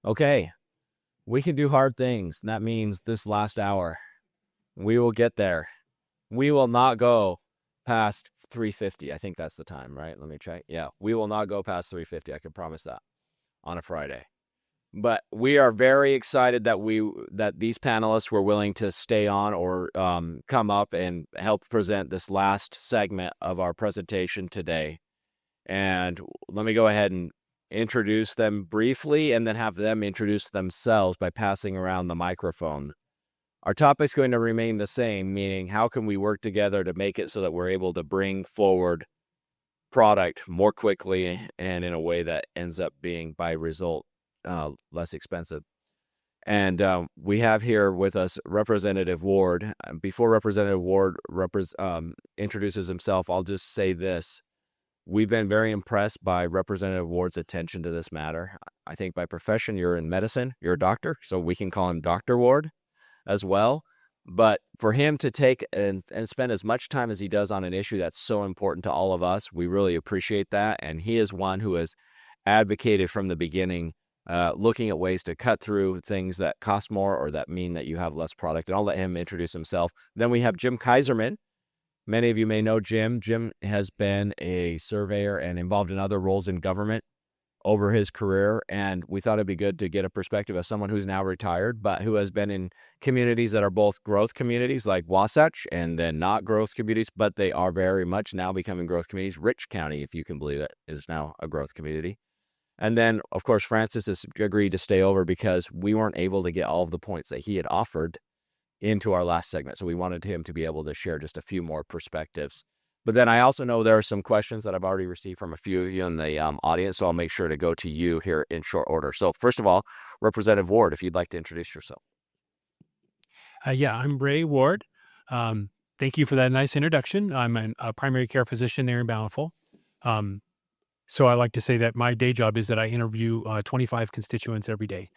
Okay, we can do hard things. And that means this last hour, we will get there. We will not go past 3:50. I think that's the time, right? Let me check. Yeah, we will not go past 3:50. I can promise that on a Friday. But we are very excited that these panelists were willing to stay on or come up and help present this last segment of our presentation today. And let me go ahead and introduce them briefly and then have them introduce themselves by passing around the microphone. Our topic's going to remain the same, meaning how can we work together to make it so that we're able to bring forward product more quickly and in a way that ends up being, by result, less expensive. And we have here with us Representative Ward. Before Representative Ward introduces himself, I'll just say this. We've been very impressed by Representative Ward's attention to this matter. I think by profession, you're in medicine, you're a doctor, so we can call him Dr. Ward as well. But for him to take and spend as much time as he does on an issue that's so important to all of us, we really appreciate that. And he is one who has advocated from the beginning, looking at ways to cut through things that cost more or that mean that you have less product. And I'll let him introduce himself. Then we have Jim Kaiserman. Many of you may know Jim. Jim has been a surveyor and involved in other roles in government over his career, and we thought it'd be good to get a perspective of someone who's now retired, but who has been in communities that are both growth communities like Wasatch and then not growth communities, but they are very much now becoming growth communities. Rich County, if you can believe it, is now a growth community. And then, of course, Francis has agreed to stay over because we weren't able to get all of the points that he had offered into our last segment. So we wanted him to be able to share just a few more perspectives. But then I also know there are some questions that I've already received from a few of you in the audience, so I'll make sure to go to you here in short order. So first of all, Representative Ward, if you'd like to introduce yourself. Yeah, I'm Ray Ward. Thank you for that nice introduction. I'm a primary care physician there in Bountiful. So I like to say that my day job is that I interview 25 constituents every day.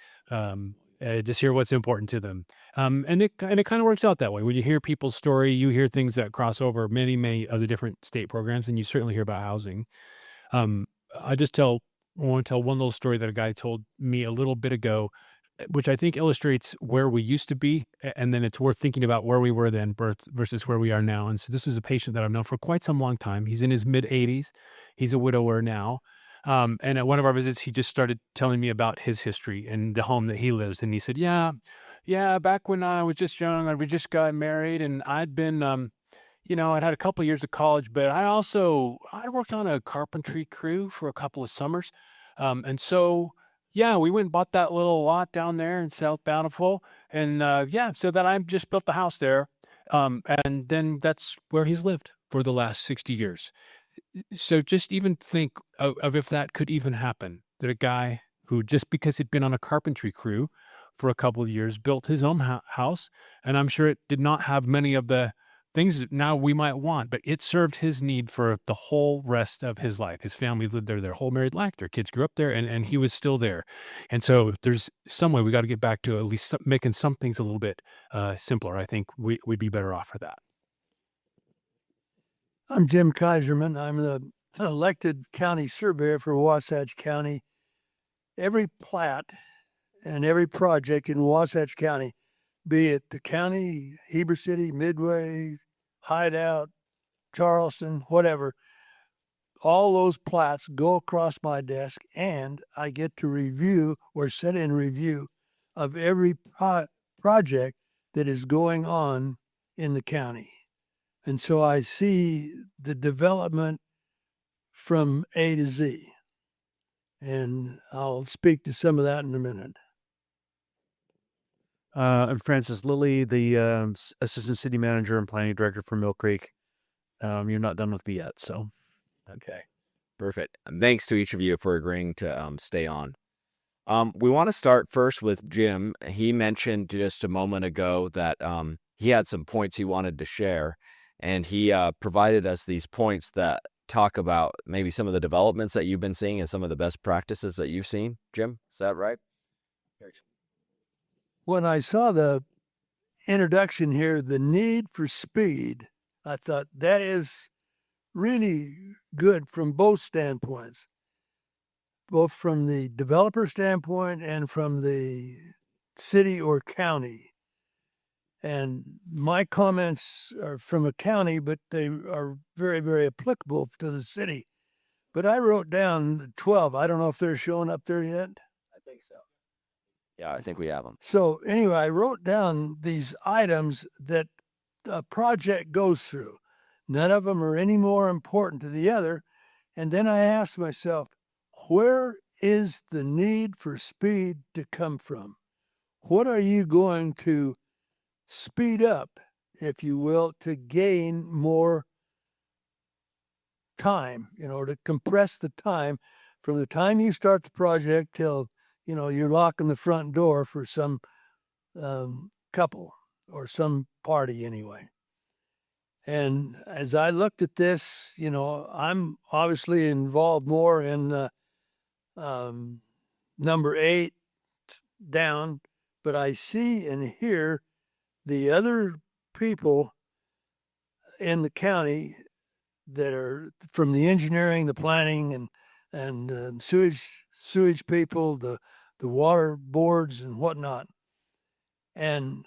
Just hear what's important to them. And it kind of works out that way. When you hear people's story, you hear things that cross over many of the different state programs, and you certainly hear about housing. I want to tell one little story that a guy told me a little bit ago, which I think illustrates where we used to be, and then it's worth thinking about where we were then versus where we are now. And so this was a patient that I've known for quite some long time. He's in his mid-80s. He's a widower now. And at one of our visits, he just started telling me about his history and the home that he lives. And he said, yeah, back when I was just young, we just got married, and I'd been, I'd had a couple of years of college, but I worked on a carpentry crew for a couple of summers. And so, yeah, we went and bought that little lot down there in South Bountiful. And so that I just built the house there. And then that's where he's lived for the last 60 years. So just even think of if that could even happen, that a guy who, just because he'd been on a carpentry crew for a couple of years, built his own house. And I'm sure it did not have many of the things that now we might want, but it served his need for the whole rest of his life. His family lived there their whole married life. Their kids grew up there, and he was still there. And so there's some way we got to get back to at least making some things a little bit simpler. I think we'd be better off for that. I'm Jim Kaiserman. I'm the elected county surveyor for Wasatch County. Every plat and every project in Wasatch County, be it the county, Heber City, Midway, Hideout, Charleston, whatever, all those plats go across my desk, and I get to review or set in review of every project that is going on in the county. And so I see the development from A to Z. And I'll speak to some of that in a minute. I'm Francis Lilly, the Assistant City Manager and Planning Director for Mill Creek. You're not done with me yet, so. Okay, perfect. And thanks to each of you for agreeing to stay on. We want to start first with Jim. He mentioned just a moment ago that he had some points he wanted to share. And he provided us these points that talk about maybe some of the developments that you've been seeing and some of the best practices that you've seen. Jim, is that right? When I saw the introduction here, the need for speed, I thought that is really good from both standpoints. both from the developer standpoint and from the city or county. And my comments are from a county, but they are very, very applicable to the city. But I wrote down 12. I don't know if they're showing up there yet. I think so. Yeah, I think we have them. So anyway, I wrote down these items that a project goes through. None of them are any more important to the other. And then I asked myself, where is the need for speed to come from? What are you going to speed up, if you will, to gain more time, to compress the time from the time you start the project till, you're locking the front door for some couple or some party anyway. And as I looked at this, I'm obviously involved more in number 8 down, but I see and hear the other people in the county that are from the engineering, the planning, and sewage people, the water boards and whatnot. And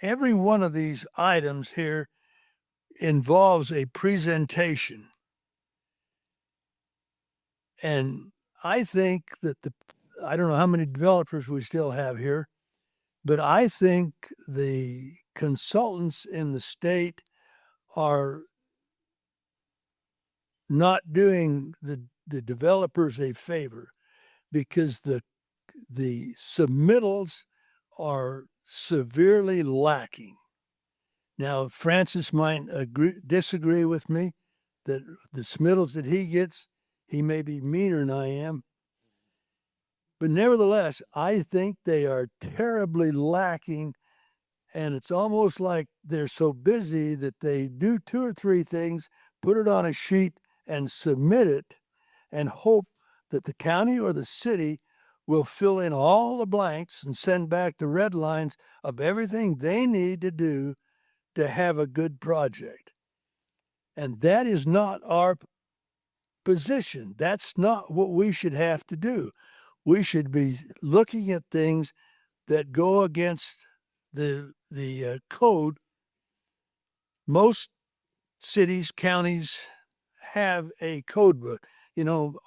every one of these items here involves a presentation. And I think that I don't know how many developers we still have here, but I think the consultants in the state are not doing the developers a favor, because the submittals are severely lacking. Now, Francis might disagree with me that the submittals that he gets, he may be meaner than I am. But nevertheless, I think they are terribly lacking. And it's almost like they're so busy that they do 2 or 3 things, put it on a sheet and submit it, and hope that the county or the city will fill in all the blanks and send back the red lines of everything they need to do to have a good project. And that is not our position. That's not what we should have to do. We should be looking at things that go against the code. Most cities, counties have a code book.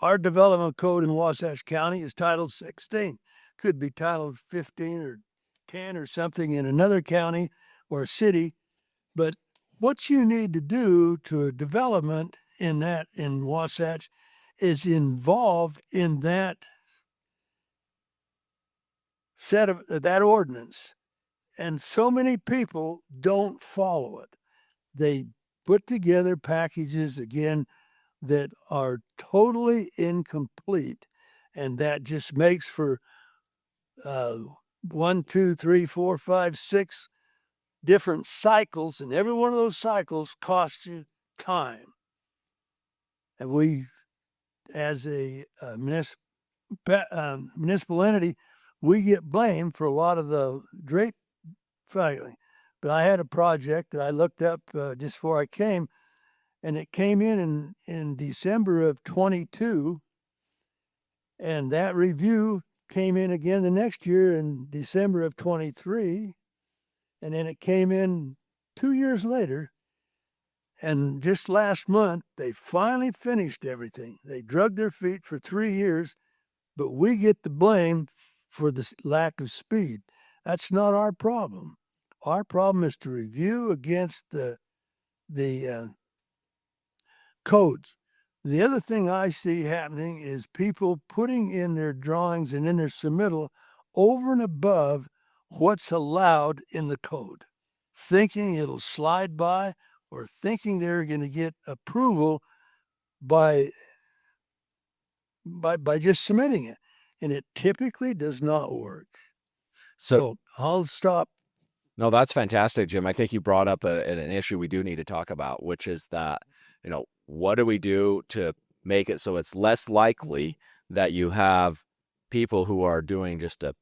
Our development code in Wasatch County is titled 16. Could be titled 15 or 10 or something in another county or city. But what you need to do to a development in Wasatch is involved in that set of that ordinance. And so many people don't follow it. They put together packages, again, that are totally incomplete. And that just makes for 1, 2, 3, 4, 5, 6 different cycles. And every one of those cycles costs you time. And we, as a municipal entity, we get blamed for a lot of the great filing. But I had a project that I looked up just before I came, and it came in December of 22, and that review came in again the next year in December of 23, and then it came in 2 years later, and just last month, they finally finished everything. They dragged their feet for 3 years, but we get the blame for the lack of speed. That's not our problem. Our problem is to review against the codes. The other thing I see happening is people putting in their drawings and in their submittal over and above what's allowed in the code, thinking it'll slide by or thinking they're going to get approval by just submitting it. And it typically does not work. So I'll stop. No, that's fantastic, Jim. I think you brought up an issue we do need to talk about, which is that, what do we do to make it so it's less likely that you have people who are doing just a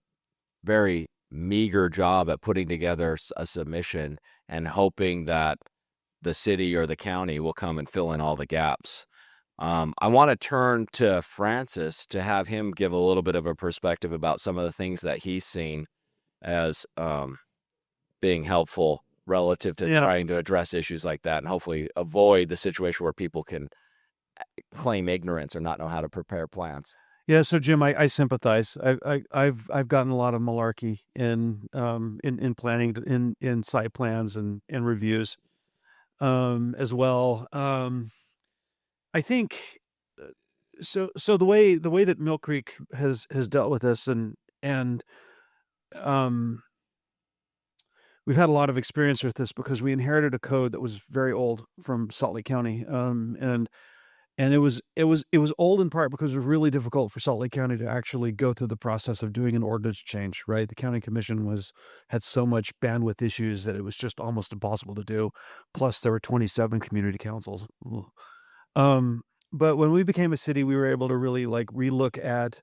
very meager job at putting together a submission and hoping that the city or the county will come and fill in all the gaps. I want to turn to Francis to have him give a little bit of a perspective about some of the things that he's seen as being helpful relative to Yeah. trying to address issues like that and hopefully avoid the situation where people can claim ignorance or not know how to prepare plans. Yeah, so Jim, I sympathize. I've gotten a lot of malarkey in planning in site plans and reviews as well. I think so the way that Mill Creek has dealt with this and um we've had a lot of experience with this because we inherited a code that was very old from Salt Lake County. And it was old in part because it was really difficult for Salt Lake County to actually go through the process of doing an ordinance change, right? The county commission had so much bandwidth issues that it was just almost impossible to do. Plus there were 27 community councils. Ugh. But when we became a city, we were able to really like relook at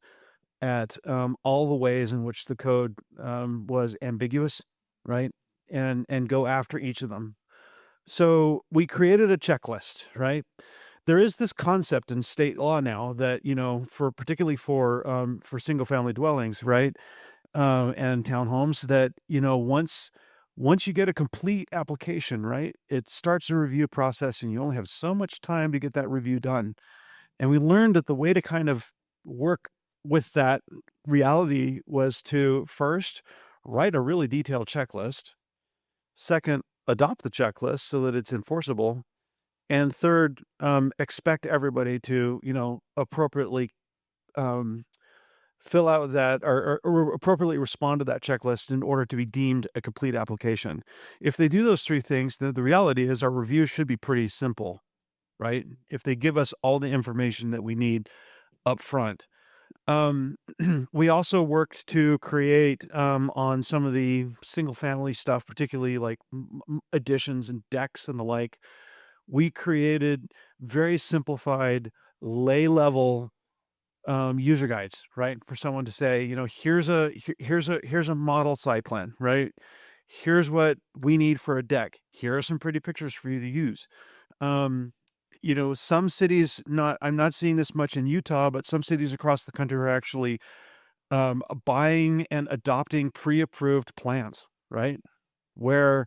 all the ways in which the code was ambiguous, right? And go after each of them. So we created a checklist, right? There is this concept in state law now that, particularly for single family dwellings, right? And townhomes that, once you get a complete application, right, it starts a review process and you only have so much time to get that review done. And we learned that the way to kind of work with that reality was to first write a really detailed checklist. Second, adopt the checklist so that it's enforceable. And third, expect everybody to, appropriately fill out that or appropriately respond to that checklist in order to be deemed a complete application. If they do those three things, then the reality is our review should be pretty simple, right? If they give us all the information that we need up front. We also worked to create on some of the single family stuff, particularly like additions and decks and the like. We created very simplified lay level user guides, right? For someone to say, here's a model site plan, right? Here's what we need for a deck. Here are some pretty pictures for you to use. Some cities, I'm not seeing this much in Utah, but some cities across the country are actually buying and adopting pre-approved plans, right? Where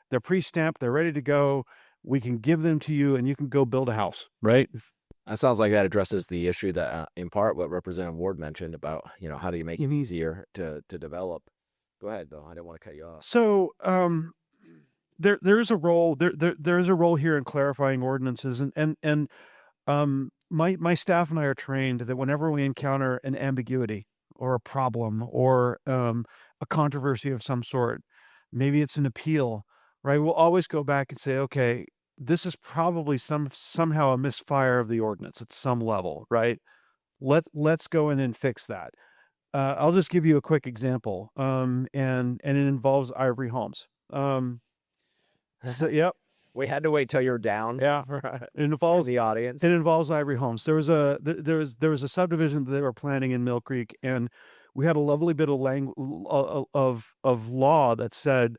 they're pre-stamped, they're ready to go. We can give them to you and you can go build a house, right? That sounds like that addresses the issue that, in part, what Representative Ward mentioned about, how do you make it easier to develop? Go ahead, though. I didn't want to cut you off. So, there is a role there is a role here in clarifying ordinances and my staff and I are trained that whenever we encounter an ambiguity or a problem or a controversy of some sort, maybe it's an appeal, right? We'll always go back and say, okay, this is probably somehow a misfire of the ordinance at some level, right? Let's go in and fix that. I'll just give you a quick example. And it involves Ivory Homes. So, yep. We had to wait till you're down. Yeah. It involves the audience. It involves Ivory Homes. There was a subdivision that they were planning in Mill Creek, and we had a lovely bit of law that said,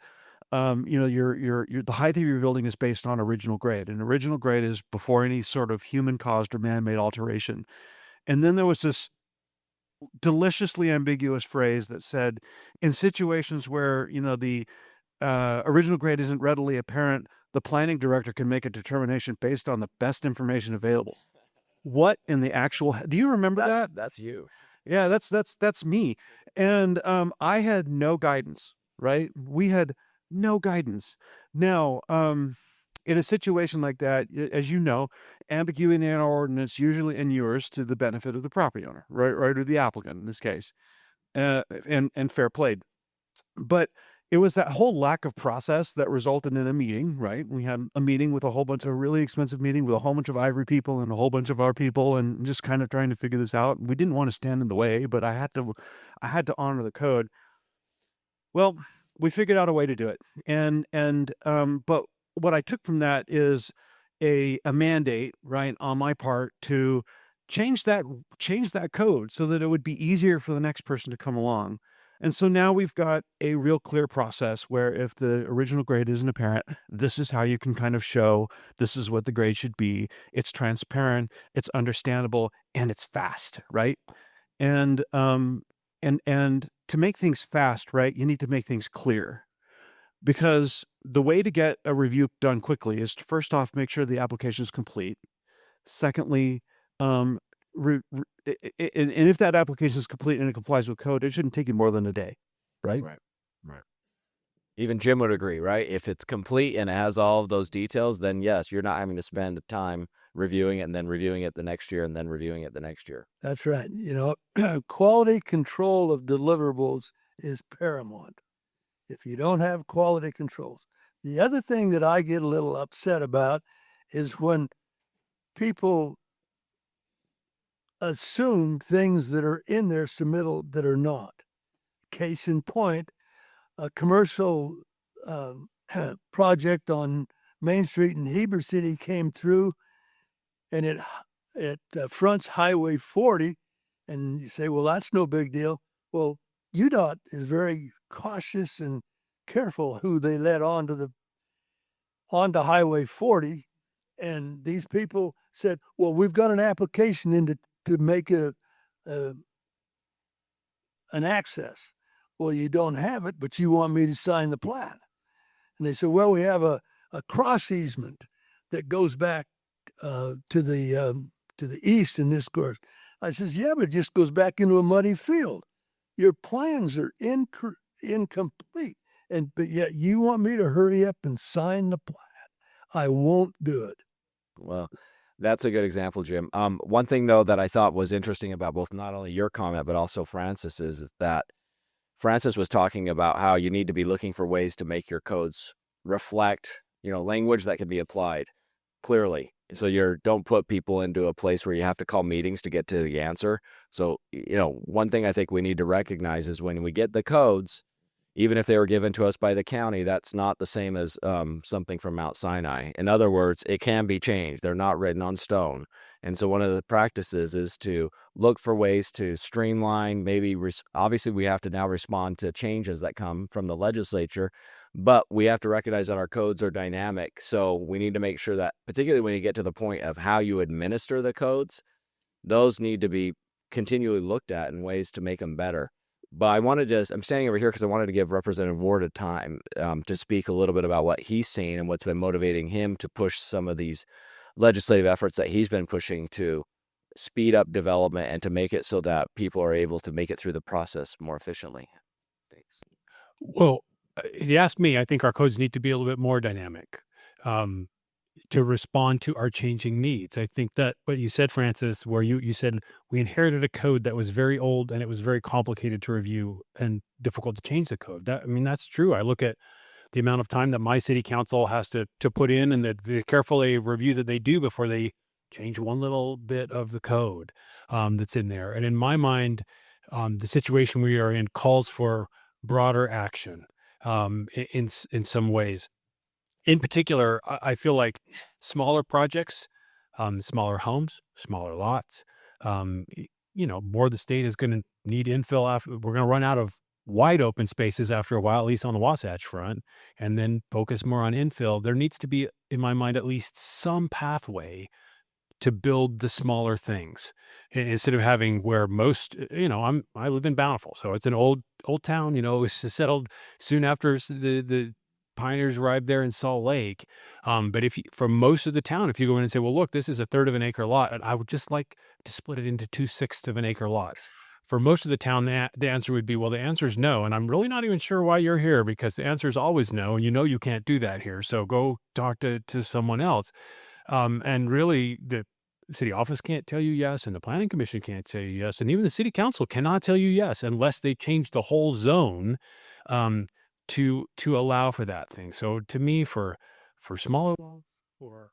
the height of your building is based on original grade, and original grade is before any sort of human caused or man-made alteration. And then there was this deliciously ambiguous phrase that said, in situations where the original grade isn't readily apparent, the planning director can make a determination based on the best information available. What in the actual? Do you remember that? That's you. Yeah, that's me. And I had no guidance, right? We had no guidance. Now, in a situation like that, as you know, ambiguity in our ordinance usually inures to the benefit of the property owner, right, or the applicant in this case, and fair played. But it was that whole lack of process that resulted in a meeting, right? We had a meeting with a whole bunch of really expensive meeting with a whole bunch of Ivory people and a whole bunch of our people, and just kind of trying to figure this out. We didn't want to stand in the way, but I had to honor the code. Well, we figured out a way to do it, but what I took from that is a mandate, right, on my part to change that code so that it would be easier for the next person to come along. And so now we've got a real clear process where if the original grade isn't apparent, this is how you can kind of show this is what the grade should be. It's transparent, it's understandable, and it's fast, right? And to make things fast, right, you need to make things clear. Because the way to get a review done quickly is to first off make sure the application is complete. Secondly, um, and if that application is complete and it complies with code, it shouldn't take you more than a day, right? Right. Even Jim would agree, right? If it's complete and it has all of those details, then yes, you're not having to spend the time reviewing it and then reviewing it the next year and then reviewing it the next year. That's right. Quality control of deliverables is paramount. If you don't have quality controls. The other thing that I get a little upset about is when people assume things that are in their submittal that are not. Case in point, a commercial project on Main Street in Heber City came through, and it fronts Highway 40, and you say, well, that's no big deal. Well, UDOT is very cautious and careful who they let onto Highway 40, and these people said, well, we've got an application in to make an access. Well, you don't have it, but you want me to sign the plat. And they said, well, we have a cross easement that goes back to the east in this course. I says, yeah, but it just goes back into a muddy field. Your plans are incomplete, but yet you want me to hurry up and sign the plat. I won't do it. Well, that's a good example, Jim. One thing though that I thought was interesting about both not only your comment but also Francis's is that Francis was talking about how you need to be looking for ways to make your codes reflect, language that can be applied clearly. So don't put people into a place where you have to call meetings to get to the answer. So, one thing I think we need to recognize is when we get the codes, even if they were given to us by the county, that's not the same as something from Mount Sinai. In other words, it can be changed. They're not written on stone. And so one of the practices is to look for ways to streamline, obviously we have to now respond to changes that come from the legislature, but we have to recognize that our codes are dynamic. So we need to make sure that, particularly when you get to the point of how you administer the codes, those need to be continually looked at in ways to make them better. But I'm standing over here because I wanted to give Representative Ward a time to speak a little bit about what he's seen and what's been motivating him to push some of these legislative efforts that he's been pushing to speed up development and to make it so that people are able to make it through the process more efficiently. Thanks. Well, if you ask me, I think our codes need to be a little bit more dynamic to respond to our changing needs. I think that what you said, Francis, where you said we inherited a code that was very old and it was very complicated to review and difficult to change the code. That's true. I look at the amount of time that my city council has to put in and the careful review that they do before they change one little bit of the code that's in there. And in my mind, the situation we are in calls for broader action in some ways. In particular, I feel like smaller projects, smaller homes, smaller lots, more of the state is going to need infill. We're going to run out of wide open spaces after a while, at least on the Wasatch front, and then focus more on infill. There needs to be, in my mind, at least some pathway to build the smaller things instead of having where most, I live in Bountiful, so it's an old town, it was settled soon after the pioneers arrived there in Salt Lake. But for most of the town, if you go in and say, well, look, this is a third of an acre lot, and I would just like to split it into 2/6 of an acre lots. For most of the town, the answer would be, well, the answer is no. And I'm really not even sure why you're here because the answer is always no. And you can't do that here. So go talk to someone else. And really the city office can't tell you yes. And the planning commission can't tell you yes. And even the city council cannot tell you yes unless they change the whole zone to allow for that thing. So to me, for smaller lots or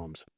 homes.